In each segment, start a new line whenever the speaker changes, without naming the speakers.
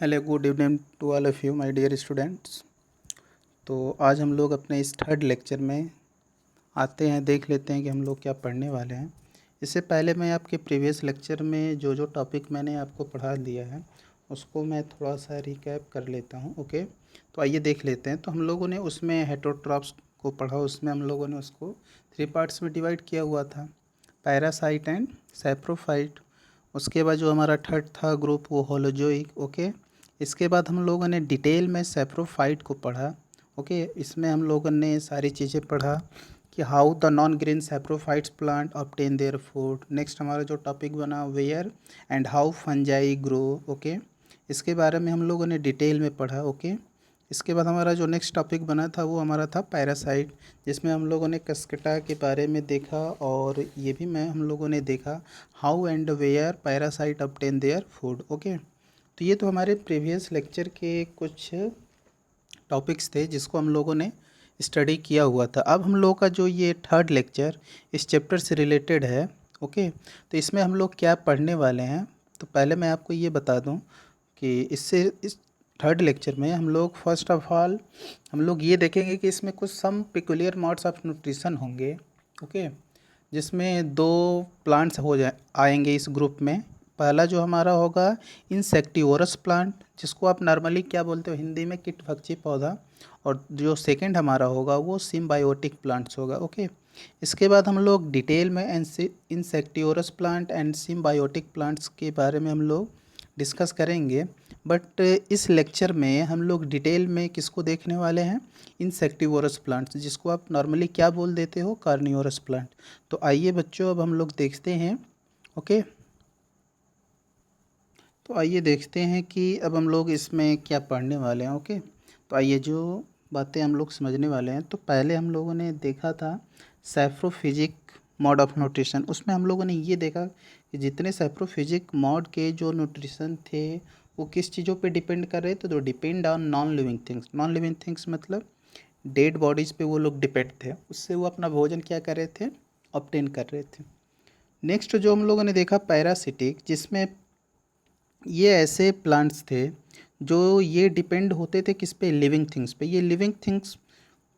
Hello, good evening to all of you my dear students. तो आज हम लोग अपने इस थर्ड लेक्चर में आते हैं, देख लेते हैं कि हम लोग क्या पढ़ने वाले हैं। इससे पहले मैं आपके प्रीवियस लेक्चर में जो जो टॉपिक मैंने आपको पढ़ा दिया है उसको मैं थोड़ा सा रिकैप कर लेता हूं। ओके, तो आइए देख लेते हैं। तो हम लोगों ने उसमें हेटरोट्रॉप्स को पढ़ा, उसमें हम लोगों ने उसको 3 पार्ट्स में डिवाइड किया हुआ था, पैरासाइट एंड सैप्रोफाइट। उसके बाद जो हमारा थर्ड था ग्रुप वो होलोजोइक। ओके, इसके बाद हम लोगों ने डिटेल में सैप्रोफाइट को पढ़ा। ओके, इसमें हम लोगों ने सारी चीज़ें पढ़ा कि how the non green saprophytes plant obtain their food. Next हमारा जो टॉपिक बना where and how fungi grow. Okay, इसके बारे में हम लोगों ने डिटेल में पढ़ा। ओके, इसके बाद हमारा जो नेक्स्ट टॉपिक बना था वो हमारा था पैरासाइट, जिसमें हम लोगों ने कस्केटा के बारे में देखा और ये भी हम लोगों ने देखा how and where parasite obtain their food. Okay, तो ये तो हमारे प्रीवियस लेक्चर के कुछ टॉपिक्स थे जिसको हम लोगों ने स्टडी किया हुआ था। अब हम लोगों का जो ये थर्ड लेक्चर इस चैप्टर से रिलेटेड है। ओके, तो इसमें हम लोग क्या पढ़ने वाले हैं, तो पहले मैं आपको ये बता दूं कि इस थर्ड लेक्चर में हम लोग फर्स्ट ऑफ ऑल हम लोग ये देखेंगे कि इसमें कुछ सम पिकुलियर मोड्स ऑफ न्यूट्रिशन होंगे। ओके, जिसमें दो प्लांट्स हो जाए आएंगे इस ग्रुप में। पहला जो हमारा होगा इंसेक्टिवोरस प्लांट, जिसको आप नॉर्मली क्या बोलते हो हिंदी में, कीटभक्षी पौधा। और जो सेकंड हमारा होगा वो सिम्बायोटिक प्लांट्स होगा। ओके, इसके बाद हम लोग डिटेल में insectivorous plant and symbiotic plants के बारे में हम लोग डिस्कस करेंगे। बट इस लेक्चर में हम लोग डिटेल में किसको देखने वाले हैं, इंसेक्टिवोरस प्लांट्स, जिसको आप नॉर्मली क्या बोल देते हो, कार्निवोरस प्लांट। तो आइए बच्चों अब हम लोग देखते हैं। ओके, तो आइए देखते हैं कि अब हम लोग इसमें क्या पढ़ने वाले हैं। ओके, तो आइए जो बातें हम लोग समझने वाले हैं, तो पहले हम लोगों ने देखा था सैप्रोफिजिक मोड ऑफ न्यूट्रिशन। उसमें हम लोगों ने ये देखा कि जितने सैप्रोफिजिक मोड के जो न्यूट्रिशन थे वो किस चीज़ों पे डिपेंड कर रहे थे, तो depend on non living things. Non living things मतलब डेड बॉडीज़ पे वो लोग डिपेंड थे, उससे वो अपना भोजन क्या कर रहे थे, ऑब्टेन कर रहे थे। नेक्स्ट जो हम लोगों ने देखा पैरासिटिक, जिसमें ये ऐसे प्लांट्स थे जो ये डिपेंड होते थे किस पे, लिविंग थिंग्स पे। ये लिविंग थिंग्स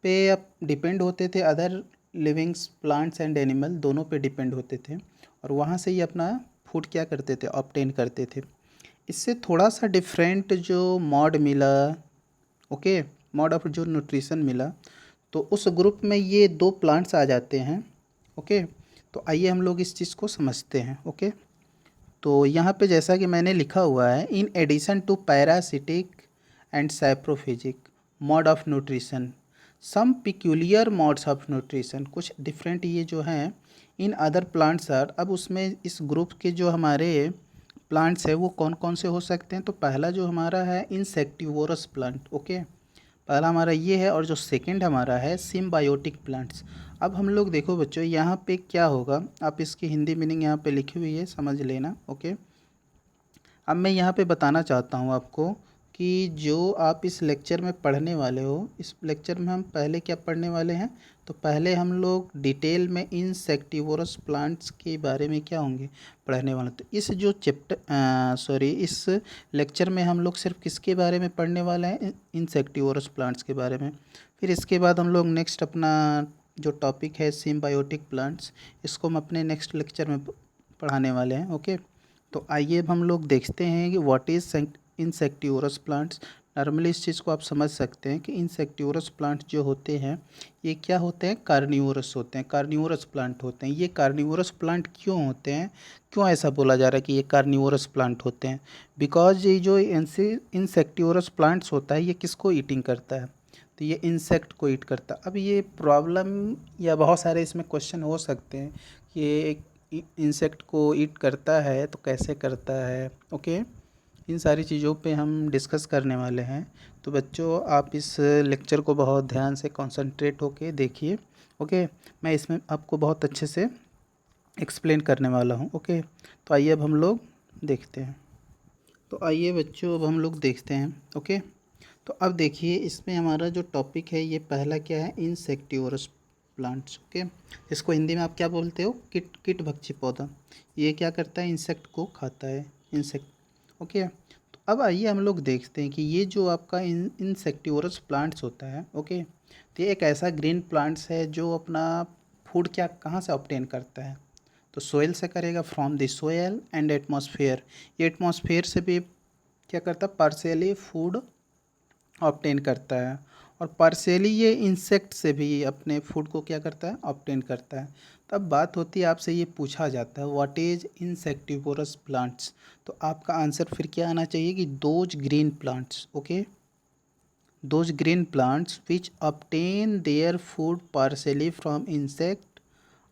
पे अब डिपेंड होते थे, other livings plants and animal दोनों पे डिपेंड होते थे, और वहाँ से ये अपना फूड क्या करते थे, ऑब्टेन करते थे। इससे थोड़ा सा डिफरेंट जो मॉड मिला, ओके, मॉड ऑफ जो न्यूट्रिशन मिला, तो उस ग्रुप में ये दो प्लांट्स आ जाते हैं। ओके, तो आइए हम लोग इस चीज़ को समझते हैं। ओके, तो यहाँ पे जैसा कि मैंने लिखा हुआ है, in addition to parasitic and saprophytic mode of nutrition some peculiar modes of nutrition, कुछ डिफरेंट ये जो हैं इन अदर प्लांट्स आर। अब उसमें इस ग्रुप के जो हमारे प्लांट्स है वो कौन कौन से हो सकते हैं, तो पहला जो हमारा है इंसेक्टिवोरस प्लांट। ओके, पहला हमारा ये है, और जो सेकंड हमारा है सिम्बायोटिक प्लांट्स। अब हम लोग देखो बच्चों यहाँ पे क्या होगा, आप इसकी हिंदी मीनिंग यहाँ पे लिखी हुई है, समझ लेना। ओके, अब मैं यहाँ पे बताना चाहता हूँ आपको कि जो आप इस लेक्चर में पढ़ने वाले हो, इस लेक्चर में हम पहले क्या पढ़ने वाले हैं, तो पहले हम लोग डिटेल में इंसेक्टिवोरस प्लांट्स के बारे में क्या होंगे, पढ़ने वाले। तो इस जो इस लेक्चर में हम लोग सिर्फ किसके बारे में पढ़ने वाले हैं, इंसेक्टिवोरस प्लांट्स के बारे में। फिर इसके बाद हम लोग नेक्स्ट अपना जो टॉपिक है सिम्बायोटिक प्लांट्स, इसको हम अपने नेक्स्ट लेक्चर में पढ़ाने वाले हैं। ओके, तो आइए अब हम लोग देखते हैं कि what is insectivorous plants. Normally इस चीज़ को आप समझ सकते हैं कि इंसेक्टिवोरस प्लांट जो होते हैं ये क्या होते हैं, कार्निवोरस होते हैं, कार्निवोरस प्लांट होते हैं। ये कार्निवोरस प्लांट क्यों होते हैं, क्यों ऐसा बोला जा रहा है कि ये कार्निवोरस प्लांट होते हैं, बिकॉज ये जो इंसेक्टिवोरस प्लांट्स होता है ये किसको ईटिंग करता है, तो ये इंसेक्ट को ईट करता है। अब ये प्रॉब्लम या बहुत सारे इसमें क्वेश्चन हो सकते हैं कि ये इंसेक्ट को ईट करता है तो कैसे करता है। ओके, इन सारी चीज़ों पे हम डिस्कस करने वाले हैं। तो बच्चों आप इस लेक्चर को बहुत ध्यान से कंसंट्रेट होके देखिए। ओके, मैं इसमें आपको बहुत अच्छे से एक्सप्लेन करने वाला हूँ। ओके, तो आइए अब हम लोग देखते हैं। तो आइए बच्चों अब हम लोग देखते हैं। ओके, तो अब देखिए इसमें हमारा जो टॉपिक है ये पहला क्या है, इंसेक्टिवोरस प्लांट्स। ओके, इसको हिंदी में आप क्या बोलते हो, कीटभक्षी पौधा। ये क्या करता है, इंसेक्ट को खाता है, इंसेक्ट। ओके, तो अब आइए हम लोग देखते हैं कि ये जो आपका इंसेक्टिवोरस प्लांट्स होता है, ओके, तो ये एक ऐसा ग्रीन प्लांट्स है जो अपना फूड क्या कहाँ से ऑब्टेन करता है, तो सोयल से करेगा, from the soil and atmosphere. ये एटमॉस्फेयर से भी क्या करता है, पार्शियली फूड ऑब्टेन करता है, और पार्शियली ये इंसेक्ट से भी अपने फूड को क्या करता है, ऑब्टेन करता है। तब बात होती है, आपसे ये पूछा जाता है व्हाट इज इंसेक्टिवोरस प्लांट्स, तो आपका आंसर फिर क्या आना चाहिए कि those green plants, okay, those green plants which obtain their food partially from insect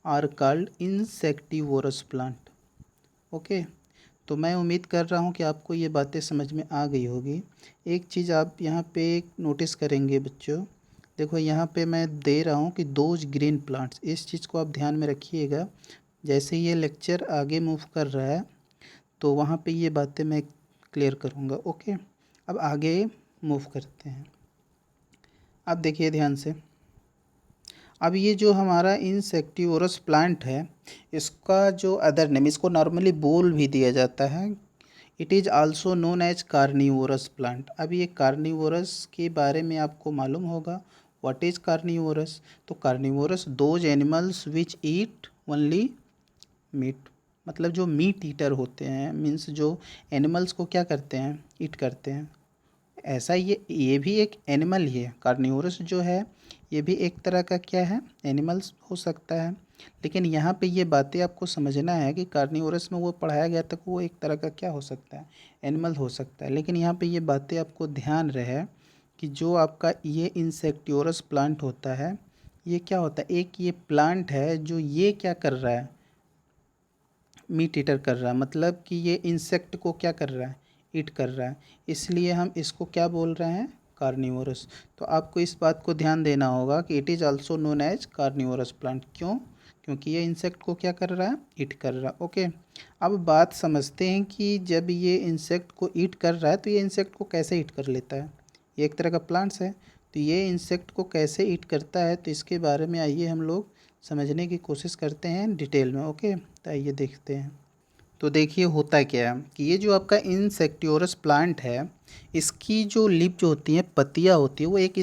are called insectivorous plant, okay. तो मैं उम्मीद कर रहा हूँ कि आपको ये बातें समझ में आ गई होगी। एक चीज़ आप यहाँ पे नोटिस करेंगे बच्चों, देखो यहाँ पे मैं दे रहा हूँ कि दोज ग्रीन प्लांट्स, इस चीज़ को आप ध्यान में रखिएगा। जैसे ये लेक्चर आगे मूव कर रहा है तो वहाँ पे ये बातें मैं क्लियर करूँगा, ओके। अब आगे मूव करते हैं, अब देखिए ध्यान से। अब ये जो हमारा इंसेक्टिवोरस प्लांट है, इसका जो अदर नेम, इसको नॉर्मली बोल भी दिया जाता है, it is also known as carnivorous plant. अब ये कार्निवोरस के बारे में आपको मालूम होगा, व्हाट इज़ कार्निवोरस, तो carnivorous those animals which eat only meat, मतलब जो मीट ईटर होते हैं, मीन्स जो एनिमल्स को क्या करते हैं, ईट करते हैं। ऐसा ये भी एक एनिमल ही है, कार्निवोरस जो है ये भी एक तरह का क्या है, एनिमल्स हो सकता है। लेकिन यहाँ पे ये बातें आपको समझना है कि कार्निवोरस में वो पढ़ाया गया था कि वो एक तरह का क्या हो सकता है, एनिमल हो सकता है। लेकिन यहाँ पे ये बातें आपको ध्यान रहे कि जो आपका ये इंसेक्टिवोरस प्लांट होता है, ये क्या होता है, एक ये प्लांट है जो ये क्या कर रहा है, मीट ईटर कर रहा है, मतलब कि ये इंसेक्ट को क्या कर रहा है, ईट कर रहा है, इसलिए हम इसको क्या बोल रहे हैं, कार्निवोरस। तो आपको इस बात को ध्यान देना होगा कि it is also known as carnivorous plant, क्यों, क्योंकि ये इंसेक्ट को क्या कर रहा है, ईट कर रहा है, ओके। अब बात समझते हैं कि जब ये इंसेक्ट को ईट कर रहा है तो ये इंसेक्ट को कैसे ईट कर लेता है, ये एक तरह का प्लांट्स है, तो ये इंसेक्ट को कैसे ईट करता है, तो इसके बारे में आइए हम लोग समझने की कोशिश करते हैं डिटेल में, ओके। तो आइए देखते हैं। तो देखिए होता क्या है कि ये जो आपका इंसेक्टिवोरस प्लांट है, इसकी जो लीफ जो होती हैं, पत्तियाँ होती है, वो एक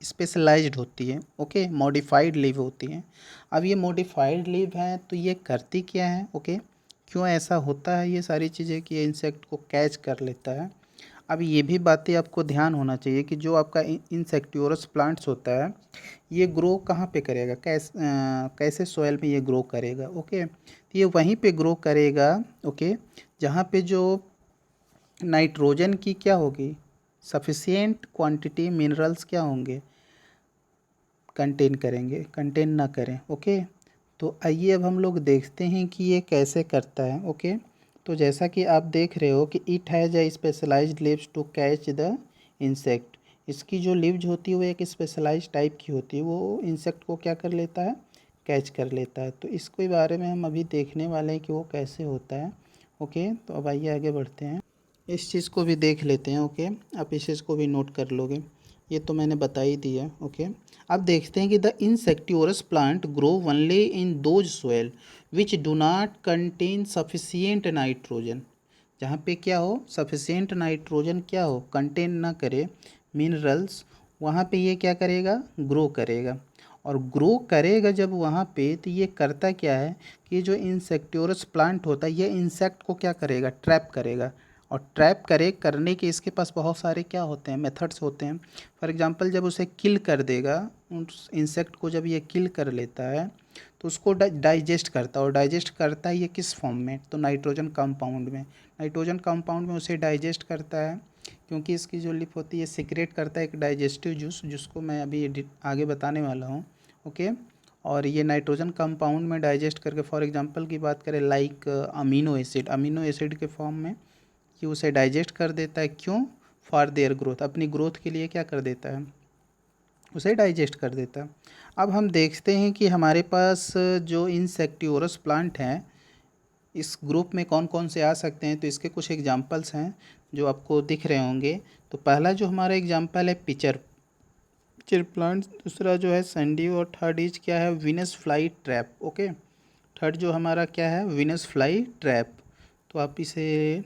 स्पेशलाइज्ड होती है, ओके, मॉडिफाइड लीफ होती हैं। अब ये मॉडिफाइड लीफ हैं तो ये करती क्या है, ओके, क्यों ऐसा होता है ये सारी चीज़ें कि ये इंसेक्ट को कैच कर लेता है। अब ये भी बातें आपको ध्यान होना चाहिए कि जो आपका इंसेक्टिवोरस प्लांट्स होता है, ये ग्रो कहाँ पे करेगा, कैसे सॉइल में ये ग्रो करेगा, ओके, तो ये वहीं पे ग्रो करेगा, ओके, जहाँ पे जो नाइट्रोजन की क्या होगी, सफिशिएंट क्वांटिटी मिनरल्स क्या होंगे, कंटेन करेंगे, कंटेन ना करें, ओके। तो आइए अब हम लोग देखते हैं कि ये कैसे करता है, ओके। तो जैसा कि आप देख रहे हो कि it has a specialized leaves to catch the insect, इसकी जो लिव्स होती है वो एक स्पेशलाइज्ड टाइप की होती है, वो इंसेक्ट को क्या कर लेता है, कैच कर लेता है। तो इसके बारे में हम अभी देखने वाले हैं कि वो कैसे होता है, ओके। तो अब आइए आगे बढ़ते हैं, इस चीज़ को भी देख लेते हैं, ओके। आप इस चीज़ को भी नोट कर लोगे, ये तो मैंने बता ही दिया, ओके। अब देखते हैं कि the insectivorous plant grow only in those soil which do not contain sufficient nitrogen, जहाँ पे क्या हो, सफिशिएंट नाइट्रोजन क्या हो, कंटेन ना करे मिनरल्स, वहाँ पे ये क्या करेगा, ग्रो करेगा। और ग्रो करेगा जब वहाँ पे, तो ये करता क्या है कि ये जो इंसेक्टिवोरस प्लांट होता है, ये इंसेक्ट को क्या करेगा, ट्रैप करेगा। और ट्रैप करने के इसके पास बहुत सारे क्या होते हैं, मेथड्स होते हैं। फॉर एग्जांपल जब उसे किल कर देगा, उस इंसेक्ट को जब ये किल कर लेता है तो उसको डाइजेस्ट करता है, और डाइजेस्ट करता है ये किस फॉर्म में, तो नाइट्रोजन कंपाउंड में, नाइट्रोजन कंपाउंड में उसे डाइजेस्ट करता है, क्योंकि इसकी जो लिप होती है सिक्रेट करता है एक डाइजेस्टिव जूस, जिसको मैं अभी आगे बताने वाला हूँ, ओके। और ये नाइट्रोजन कंपाउंड में डाइजेस्ट करके, फॉर एग्जांपल की बात करें लाइक अमीनो एसिड के फॉर्म में, कि उसे डाइजेस्ट कर देता है, क्यों, फॉर देयर ग्रोथ, अपनी ग्रोथ के लिए क्या कर देता है, उसे डाइजेस्ट कर देता है। अब हम देखते हैं कि हमारे पास जो इंसेक्टिवोरस प्लांट हैं, इस ग्रुप में कौन कौन से आ सकते हैं, तो इसके कुछ एग्जांपल्स हैं जो आपको दिख रहे होंगे। तो पहला जो हमारा एग्जांपल है पिचर पिचर प्लांट, दूसरा जो है सैंडी, और थर्ड इज क्या है, Venus fly trap, okay. Third जो हमारा क्या है, विनस फ्लाई ट्रैप। तो आप इसे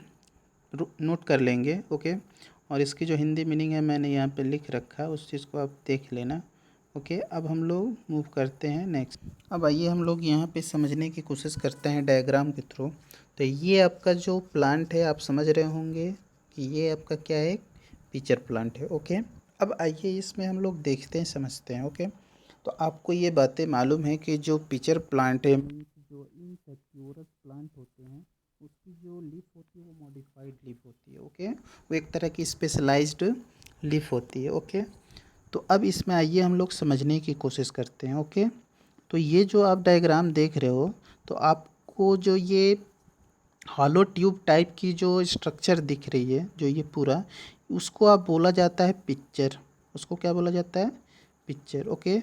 नोट कर लेंगे, ओके। और इसकी जो हिंदी मीनिंग है मैंने यहाँ पे लिख रखा है, उस चीज़ को आप देख लेना, ओके। अब हम लोग मूव करते हैं नेक्स्ट। अब आइए हम लोग यहाँ पे समझने की कोशिश करते हैं डायग्राम के थ्रू। तो ये आपका जो प्लांट है आप समझ रहे होंगे कि ये आपका क्या है, पिक्चर प्लांट है, ओके। अब आइए इसमें हम लोग देखते हैं, समझते हैं, ओके। तो आपको ये बातें मालूम है कि जो पिक्चर प्लांट है, जो इनसेक्यूरस प्लांट होते हैं, उसकी जो लीफ होती है वो मॉडिफाइड लीफ होती है, ओके। वो एक तरह की स्पेशलाइज्ड लीफ होती है, ओके। तो अब इसमें आइए हम लोग समझने की कोशिश करते हैं, ओके। तो ये जो आप डायग्राम देख रहे हो, तो आपको जो ये हॉलो ट्यूब टाइप की जो स्ट्रक्चर दिख रही है, जो ये पूरा, उसको आप बोला जाता है पिक्चर। उसको क्या बोला जाता है, पिक्चर, ओके।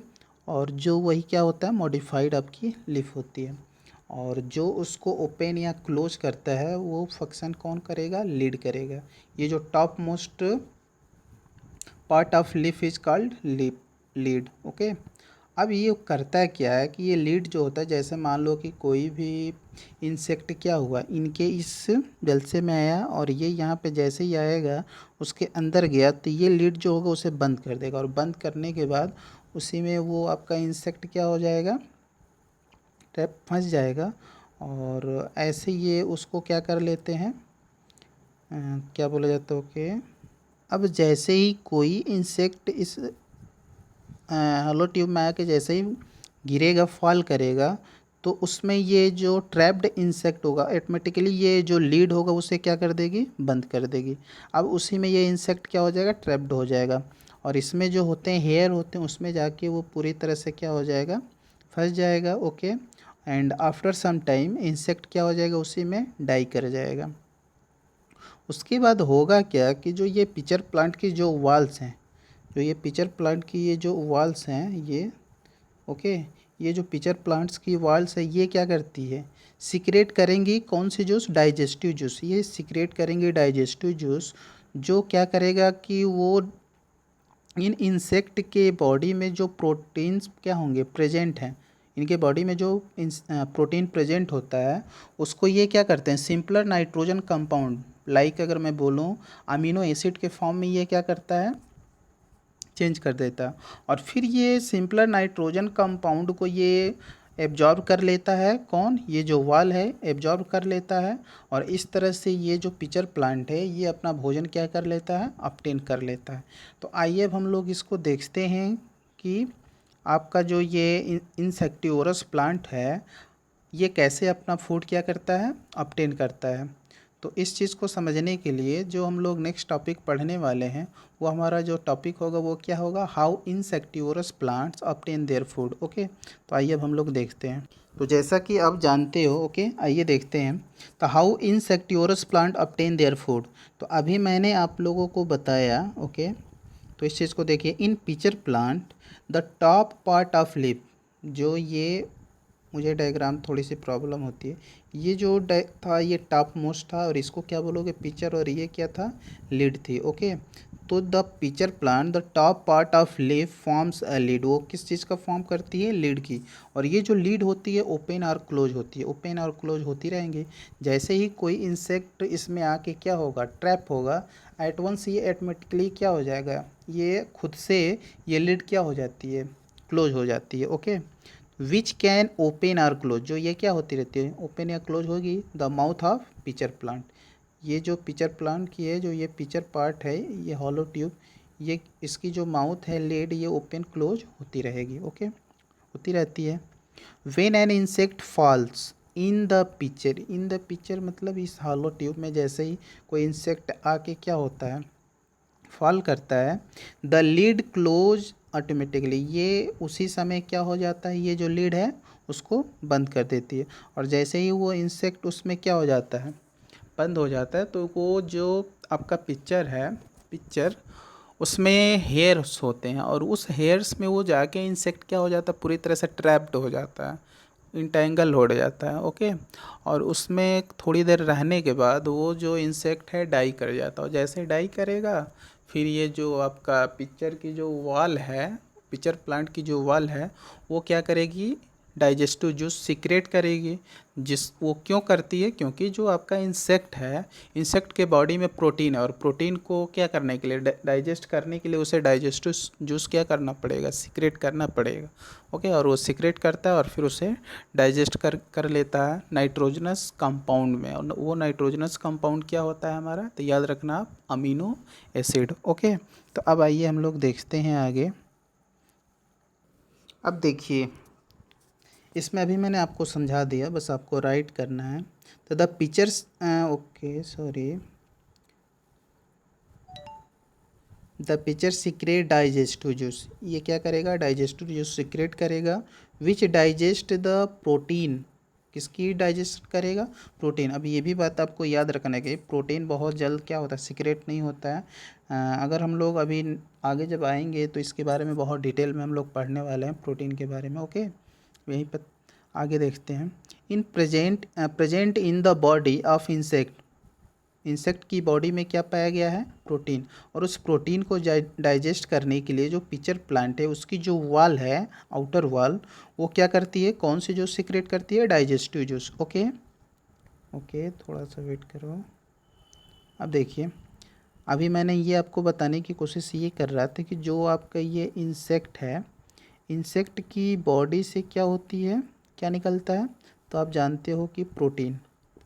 और जो वही क्या होता है, मॉडिफाइड आपकी लीफ होती है। और जो उसको ओपन या क्लोज करता है वो फंक्शन कौन करेगा, लीड करेगा। ये जो top most part of leaf is called lead, okay. अब ये करता क्या है कि ये लीड जो होता है, जैसे मान लो कि कोई भी इंसेक्ट क्या हुआ, इनके इस जलसे में आया और ये यहाँ पे जैसे ही आएगा उसके अंदर गया, तो ये लीड जो होगा उसे बंद कर देगा। और बंद करने के बाद उसी में वो आपका इंसेक्ट क्या हो जाएगा, ट्रैप फंस जाएगा। और ऐसे ये उसको क्या कर लेते हैं, क्या बोला जाता है, ओके। अब जैसे ही कोई इंसेक्ट इस हॉलो ट्यूब में आके जैसे ही गिरेगा, फॉल करेगा, तो उसमें ये जो ट्रैप्ड इंसेक्ट होगा ऑटोमेटिकली ये जो लीड होगा उसे क्या कर देगी, बंद कर देगी। अब उसी में ये इंसेक्ट क्या हो जाएगा, ट्रैप्ड हो जाएगा। और इसमें जो होते हैं हेयर होते हैं, उसमें जाके वो पूरी तरह से क्या हो जाएगा, फंस जाएगा, okay. And after some time insect क्या हो जाएगा, उसी में डाई कर जाएगा। उसके बाद होगा क्या कि जो ये पिक्चर प्लांट की जो वाल्स हैं, जो ये पिक्चर प्लांट की ये जो वाल्स हैं ये, ओके, ये जो पिक्चर प्लांट्स की वाल्स है ये क्या करती है, सिक्रेट करेंगी कौन सी जूस, डाइजेस्टिव जूस। ये सिक्रेट करेंगे डाइजेस्टिव जूस, जो क्या करेगा कि वो इन इंसेक्ट के बॉडी में जो प्रोटीन्स क्या होंगे, प्रेजेंट हैं, इनके बॉडी में जो प्रोटीन प्रेजेंट होता है उसको ये क्या करते हैं, सिंपलर नाइट्रोजन कंपाउंड, लाइक अगर मैं बोलूँ अमीनो एसिड के फॉर्म में ये क्या करता है, चेंज कर देता है। और फिर ये सिंपलर नाइट्रोजन कंपाउंड को ये एब्जॉर्ब कर लेता है, कौन, ये जो वाल है एब्जॉर्ब कर लेता है। और इस तरह से ये जो पिक्चर प्लांट है ये अपना भोजन क्या कर लेता है, ऑब्टेन कर लेता है। तो आइए अब हम लोग इसको देखते हैं कि आपका जो ये इंसेक्टिवोरस प्लांट है ये कैसे अपना फूड क्या करता है, ऑब्टेन करता है। तो इस चीज़ को समझने के लिए जो हम लोग नेक्स्ट टॉपिक पढ़ने वाले हैं, वो हमारा जो टॉपिक होगा वो क्या होगा, how insectivorous plants obtain their food, okay. तो आइए अब हम लोग देखते हैं। तो जैसा कि आप जानते हो, ओके, आइए देखते हैं। तो how insectivorous plant obtain their food, तो अभी मैंने आप लोगों को बताया, ओके। तो इस चीज़ को देखिए, इन pitcher plant the top part of leaf, जो ये मुझे डायग्राम थोड़ी सी प्रॉब्लम होती है, ये जो था ये टॉप मोस्ट था और इसको क्या बोलोगे, पिक्चर, और ये क्या था, लीड थी, ओके। तो the pitcher plant the top part of leaf forms a lead, वो किस चीज़ का फॉर्म करती है, लीड की। और ये जो लीड होती है ओपन और क्लोज होती है, ओपन और क्लोज होती रहेंगी। जैसे ही कोई इंसेक्ट इसमें आके क्या होगा, ट्रैप होगा, एट वंस ये ऑटोमेटिकली क्या हो जाएगा, ये खुद से ये लीड क्या हो जाती है, क्लोज हो जाती है, okay. Which can open or close, जो ये क्या होती रहती है, ओपन या क्लोज होगी, the mouth of pitcher plant. ये जो पिक्चर प्लांट की है, जो ये पिक्चर पार्ट है, ये हॉलो ट्यूब, ये इसकी जो माउथ है, लेड, ये ओपन क्लोज होती रहेगी, ओके, होती रहती है। When an insect falls in the picture, in the picture मतलब इस हॉलो ट्यूब में जैसे ही कोई इंसेक्ट आके क्या होता है, फॉल करता है, द लीड क्लोज ऑटोमेटिकली, ये उसी समय क्या हो जाता है, ये जो लीड है उसको बंद कर देती है। और जैसे ही वो इंसेक्ट उसमें क्या हो जाता है, बंद हो जाता है, तो वो जो आपका पिक्चर है, पिक्चर, उसमें हेयर्स होते हैं और उस हेयर्स में वो जाके इंसेक्ट क्या हो जाता है, पूरी तरह से ट्रैप्ड हो जाता है, इंटेंगल हो जाता है, ओके। और उसमें थोड़ी देर रहने के बाद वो जो इंसेक्ट है डाई कर जाता है। और जैसे डाई करेगा फिर ये जो आपका पिक्चर की जो वॉल है, पिक्चर प्लांट की जो वॉल है, वो क्या करेगी, डाइजेस्टिव जूस सीक्रेट करेगी। वो क्यों करती है? क्योंकि जो आपका इंसेक्ट है, इंसेक्ट के बॉडी में प्रोटीन है, और प्रोटीन को क्या करने के लिए, डाइजेस्ट करने के लिए उसे डाइजेस्टिव जूस क्या करना पड़ेगा, सीक्रेट करना पड़ेगा। ओके, और वो सीक्रेट करता है और फिर उसे डाइजेस्ट कर लेता है नाइट्रोजनस कंपाउंड में। और वो नाइट्रोजनस कंपाउंड क्या होता है हमारा, तो याद रखना आप, अमीनो एसिड। ओके, तो अब आइए हम लोग देखते हैं आगे। अब देखिए, इसमें अभी मैंने आपको समझा दिया, बस आपको राइट करना है। तो the pictures, okay sorry, the picture secret digestive juice, ये क्या करेगा, डाइजेस्टिव जूस सीक्रेट करेगा, विच डाइजेस्ट द प्रोटीन, किसकी डाइजेस्ट करेगा, प्रोटीन। अब ये भी बात आपको याद रखना है कि प्रोटीन बहुत जल्द क्या होता है, सीक्रेट नहीं होता है। अगर हम लोग अभी आगे जब आएंगे तो इसके बारे में बहुत डिटेल में हम लोग पढ़ने वाले हैं, प्रोटीन के बारे में। ओके, यहीं पर आगे देखते हैं। In present in the body of insect, insect की बॉडी में क्या पाया गया है, प्रोटीन। और उस प्रोटीन को डाइजेस्ट करने के लिए जो पिचर प्लांट है उसकी जो वाल है, आउटर वाल, वो क्या करती है, कौन सी जूस सीक्रेट करती है, डाइजेस्टिव जूस। ओके ओके, थोड़ा सा वेट करो। अब देखिए, अभी मैंने ये आपको बताने की कोशिश ये कर रहा था कि जो आपका ये इंसेक्ट है, इंसेक्ट की बॉडी से क्या होती है, क्या निकलता है, तो आप जानते हो कि प्रोटीन,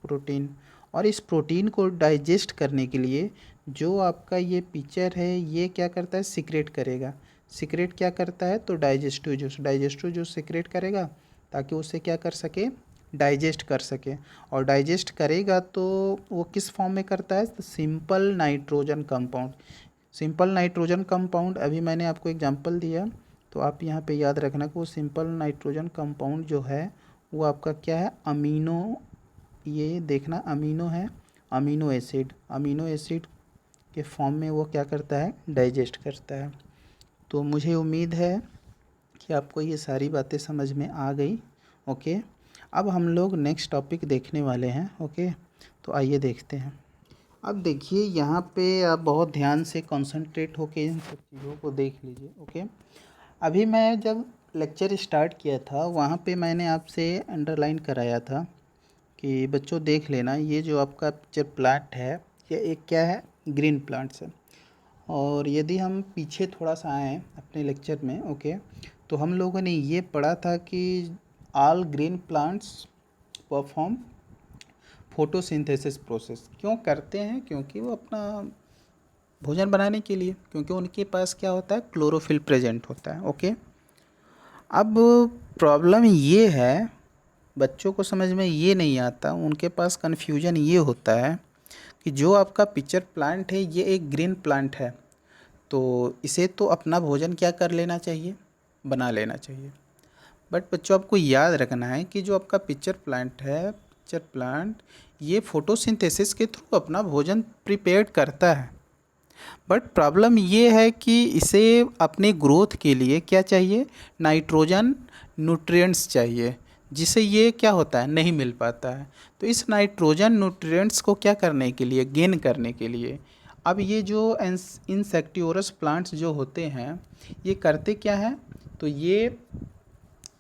प्रोटीन। और इस प्रोटीन को डाइजेस्ट करने के लिए जो आपका ये पिक्चर है ये क्या करता है, सीक्रेट करेगा। सीक्रेट क्या करता है, तो digestive juice, digestive juice secrete करेगा ताकि उसे क्या कर सके, डाइजेस्ट कर सके। और डाइजेस्ट करेगा तो वो किस फॉर्म में करता है, तो simple nitrogen compound. Simple nitrogen compound, अभी मैंने आपको एग्जांपल दिया, तो आप यहाँ पे याद रखना कि वो सिंपल नाइट्रोजन कंपाउंड जो है वो आपका क्या है, अमीनो, ये देखना अमीनो है, अमीनो एसिड, अमीनो एसिड के फॉर्म में वो क्या करता है, डाइजेस्ट करता है। तो मुझे उम्मीद है कि आपको ये सारी बातें समझ में आ गई। ओके, अब हम लोग नेक्स्ट टॉपिक देखने वाले हैं। ओके, तो आइए देखते हैं। अब देखिए, यहाँ पे आप बहुत ध्यान से कंसंट्रेट होके इन सब चीज़ों को देख लीजिए। ओके, अभी मैं जब लेक्चर स्टार्ट किया था वहाँ पे मैंने आपसे अंडरलाइन कराया था कि बच्चों देख लेना, ये जो आपका पिक्चर प्लांट है ये एक क्या है, ग्रीन प्लांट्स है। और यदि हम पीछे थोड़ा सा आएँ अपने लेक्चर में, ओके, तो हम लोगों ने ये पढ़ा था कि all green plants perform photosynthesis process. क्यों करते हैं, क्योंकि वो अपना भोजन बनाने के लिए, क्योंकि उनके पास क्या होता है, क्लोरोफिल प्रेजेंट होता है। ओके, अब प्रॉब्लम ये है, बच्चों को समझ में ये नहीं आता, उनके पास कन्फ्यूजन ये होता है कि जो आपका पिक्चर प्लांट है ये एक ग्रीन प्लांट है, तो इसे तो अपना भोजन क्या कर लेना चाहिए, बना लेना चाहिए। बट बच्चों आपको याद रखना है कि जो आपका पिक्चर प्लांट है, पिक्चर प्लांट ये फोटोसिंथेसिस के थ्रू अपना भोजन प्रिपेयर करता है। बट प्रॉब्लम ये है कि इसे अपने ग्रोथ के लिए क्या चाहिए, नाइट्रोजन न्यूट्रिएंट्स चाहिए, जिसे ये क्या होता है, नहीं मिल पाता है। तो इस नाइट्रोजन न्यूट्रिएंट्स को क्या करने के लिए, गेन करने के लिए, अब ये जो इंसेक्टिवोरस प्लांट्स जो होते हैं ये करते क्या हैं, तो ये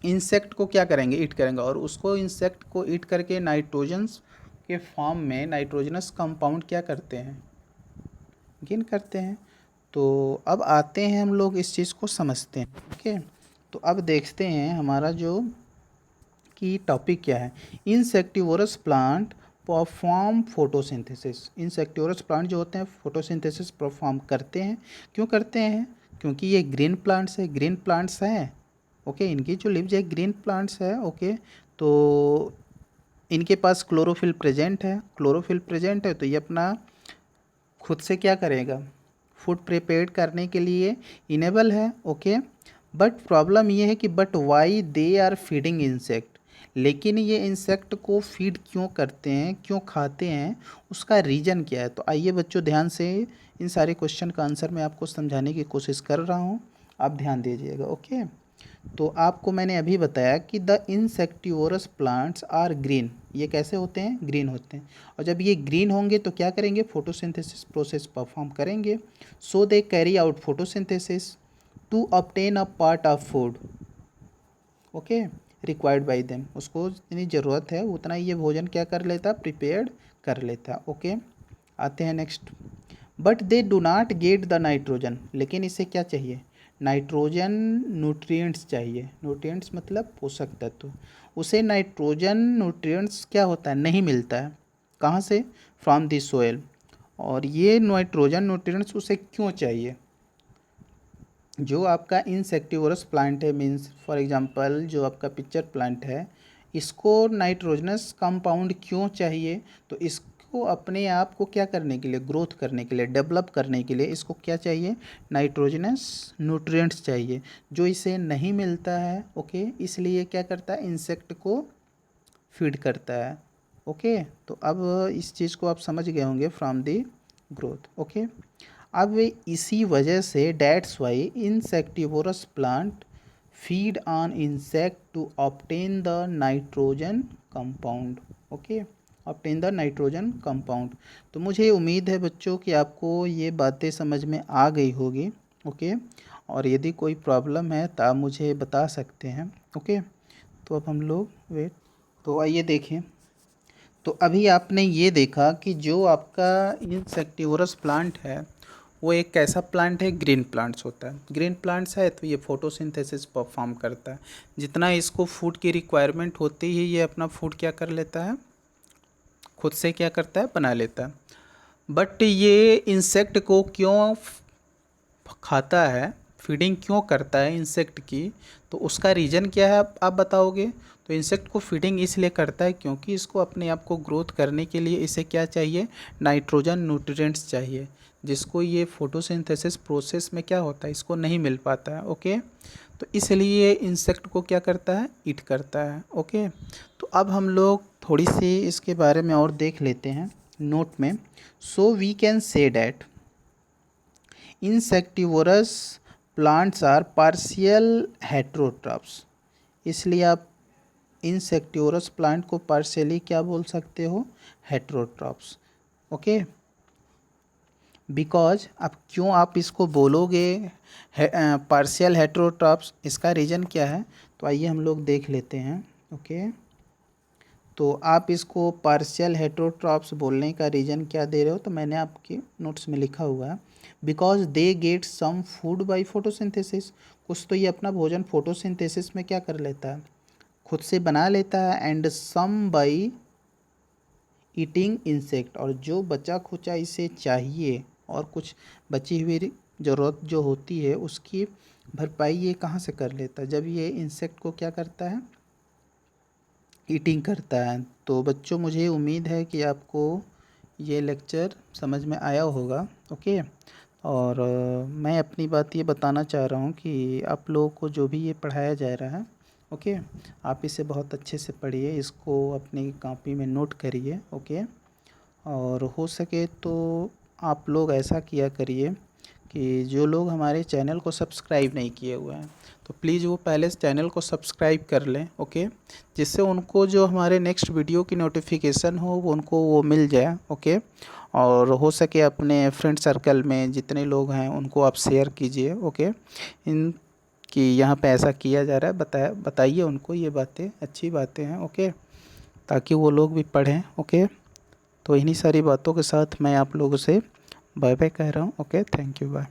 इंसेक्ट को क्या करेंगे, ईट करेंगे, और उसको इंसेक्ट को ईट करके नाइट्रोजन्स के फॉर्म में नाइट्रोजनस कंपाउंड क्या करते हैं, गेन करते हैं। तो अब आते हैं हम लोग इस चीज़ को समझते हैं। ओके, तो अब देखते हैं हमारा जो कि टॉपिक क्या है, insectivorous plant perform photosynthesis. Insectivorous plant जो होते हैं फोटोसिंथेसिस परफॉर्म करते हैं। क्यों करते हैं, क्योंकि ये ग्रीन प्लांट्स है, ग्रीन प्लांट्स हैं। ओके, इनकी जो लीव्स है ग्रीन प्लांट्स है। ओके, तो इनके पास क्लोरोफिल प्रेजेंट है, क्लोरोफिल प्रेजेंट है तो ये अपना खुद से क्या करेगा, फूड प्रिपेयर करने के लिए इनेबल है। ओके, बट प्रॉब्लम ये है कि but why they are feeding insect, लेकिन ये इंसेक्ट को फीड क्यों करते हैं, क्यों खाते हैं, उसका रीज़न क्या है। तो आइए बच्चों ध्यान से इन सारे क्वेश्चन का आंसर मैं आपको समझाने की कोशिश कर रहा हूँ, आप ध्यान दीजिएगा। ओके, तो आपको मैंने अभी बताया कि the insectivorous plants are green, ये कैसे होते हैं, ग्रीन होते हैं। और जब ये ग्रीन होंगे तो क्या करेंगे, फोटोसिंथेसिस प्रोसेस परफॉर्म करेंगे। So they carry out photosynthesis to obtain a part of food. Okay, required by them, उसको जितनी ज़रूरत है उतना ये भोजन क्या कर लेता, प्रिपेयर्ड कर लेता। ओके, आते हैं next. But they do not get the nitrogen, लेकिन इसे क्या चाहिए, नाइट्रोजन न्यूट्रिएंट्स चाहिए। न्यूट्रिएंट्स मतलब पोषक तत्व। उसे नाइट्रोजन न्यूट्रिएंट्स क्या होता है, नहीं मिलता है। कहाँ से, फ्रॉम द सोयल। और ये नाइट्रोजन न्यूट्रिएंट्स उसे क्यों चाहिए, जो आपका इंसेक्टिवोरस प्लांट है, मीन्स फॉर एग्जांपल जो आपका पिक्चर प्लांट है, इसको नाइट्रोजनस कंपाउंड क्यों चाहिए, तो इसको अपने आप को क्या करने के लिए, ग्रोथ करने के लिए, डेवलप करने के लिए इसको क्या चाहिए, नाइट्रोजनस न्यूट्रिएंट्स चाहिए, जो इसे नहीं मिलता है। ओके, इसलिए क्या करता है, इंसेक्ट को फीड करता है। ओके, तो अब इस चीज़ को आप समझ गए होंगे, फ्रॉम द ग्रोथ। ओके, अब इसी वजह से that's why insectivorous plant feed on insect to obtain the nitrogen compound. Okay, obtain the nitrogen compound. तो मुझे उम्मीद है बच्चों कि आपको ये बातें समझ में आ गई होगी। ओके, और यदि कोई प्रॉब्लम है तो आप मुझे बता सकते हैं। ओके, तो अब हम लोग वेट, तो आइए देखें। तो अभी आपने ये देखा कि जो आपका इंसेक्टिवोरस प्लांट है वो एक कैसा प्लांट है, ग्रीन प्लांट्स होता है। ग्रीन प्लांट्स है तो ये फोटोसिंथेसिस परफॉर्म करता है। जितना इसको फूड की रिक्वायरमेंट होती है ये अपना फूड क्या कर लेता है, खुद से क्या करता है, बना लेता है। बट ये इंसेक्ट को क्यों खाता है, फीडिंग क्यों करता है इंसेक्ट की, तो उसका रीज़न क्या है आप बताओगे। तो इंसेक्ट को फीडिंग इसलिए करता है क्योंकि इसको अपने आप को ग्रोथ करने के लिए इसे क्या चाहिए, नाइट्रोजन न्यूट्रिएंट्स चाहिए, जिसको ये फोटोसिंथेसिस प्रोसेस में क्या होता है, इसको नहीं मिल पाता है। ओके, तो इसलिए इंसेक्ट को क्या करता है, ईट करता है। ओके, तो अब हम लोग थोड़ी सी इसके बारे में और देख लेते हैं नोट में। So we can say that insectivorous plants are partial heterotrophs. इसलिए आप इंसेक्टिवोरस प्लांट को पार्शियली क्या बोल सकते हो, हेट्रोट्रॉप्स। ओके, बिकॉज अब क्यों आप इसको बोलोगे पार्शियल हेट्रोट्रॉप्स, इसका रीज़न क्या है, तो आइए हम लोग देख लेते हैं। ओके, तो आप इसको पार्शियल हेट्रोट्रॉप्स बोलने का रीज़न क्या दे रहे हो, तो मैंने आपके नोट्स में लिखा हुआ है, because they get some food by photosynthesis. कुछ तो ये अपना भोजन फोटोसिंथेसिस में क्या कर लेता है, खुद से बना लेता है, and some by eating insect, और जो बचा खुचा इसे चाहिए और कुछ बची हुई ज़रूरत जो होती है उसकी भरपाई ये कहाँ से कर लेता है, जब ये इंसेक्ट को क्या करता है, ईटिंग करता है। तो बच्चों मुझे उम्मीद है कि आपको ये लेक्चर समझ में आया होगा। ओके, और मैं अपनी बात ये बताना चाह रहा हूँ कि आप लोगों को जो भी ये पढ़ाया जा रहा है, ओके, आप इसे बहुत अच्छे से पढ़िए, इसको अपनी कॉपी में नोट करिए। ओके, और हो सके तो आप लोग ऐसा किया करिए कि जो लोग हमारे चैनल को सब्सक्राइब नहीं किए हुए हैं तो प्लीज़ वो पहले इस चैनल को सब्सक्राइब कर लें। ओके, जिससे उनको जो हमारे नेक्स्ट वीडियो की नोटिफिकेशन हो वो उनको वो मिल जाए। ओके, और हो सके अपने फ्रेंड सर्कल में जितने लोग हैं उनको आप शेयर कीजिए। ओके, इन कि यहाँ पे ऐसा किया जा रहा है, बताइए उनको ये बातें अच्छी बातें हैं। ओके, ताकि वो लोग भी पढ़ें। ओके, तो इन्हीं सारी बातों के साथ मैं आप लोगों से बाय बाय कह रहा हूँ। Okay, thank you, bye.